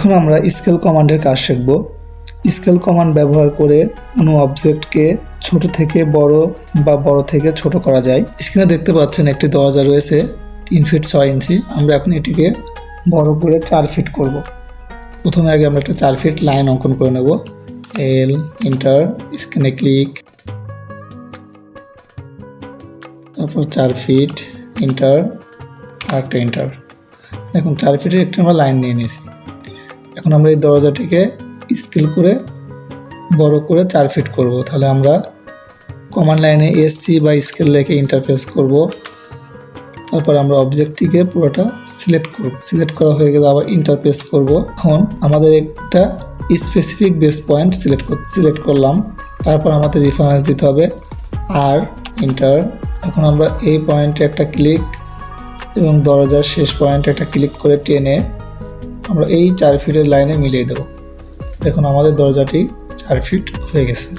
এখন আমরা স্কেল কমান্ডের কাজ শিখব। স্কেল কমান্ড ব্যবহার করে কোনো অবজেক্টকে ছোট থেকে বড় বা বড় থেকে ছোট করা যায়। স্ক্রিনে দেখতে পাচ্ছেন একটি দরজা রয়েছে 3 ফিট 6 ইঞ্চি। আমরা এখন এটিকে বড় করে 4 ফিট করব। প্রথমে আগে আমরা একটা 4 ফিট লাইন অঙ্কন করে নেব। এল, এন্টার, স্ক্রিনে ক্লিক, তারপর 4 ফিট, এন্টার, আরেকটা এন্টার। এখন 4 ফিটের একটা আমরা লাইন নিয়ে নিয়েছি। এখন আমরা এই দরজাটিকে স্কেল করে বড় করে 4 ফিট করব। তাহলে আমরা কমান্ড লাইনে এসসি বা স্কেল লিখে ইন্টারফেস করব। তারপর আমরা অবজেক্টটিকে পুরোটা সিলেক্ট করব। সিলেক্ট করা হয়ে গেলে আবার ইন্টারফেস করব। এখন আমাদের একটা স্পেসিফিক বেস পয়েন্ট সিলেক্ট করলাম। তারপর আমাদের রেফারেন্স দিতে হবে আর, এন্টার। এখন আমরা এই পয়েন্টে একটা ক্লিক এবং দরজার শেষ পয়েন্টে একটা ক্লিক করে টেনে আমরা এই 4 ফিটের লাইনে মিলিয়ে দেব। দেখুন আমাদের দরজাটি 4 ফিট হয়ে গেছে।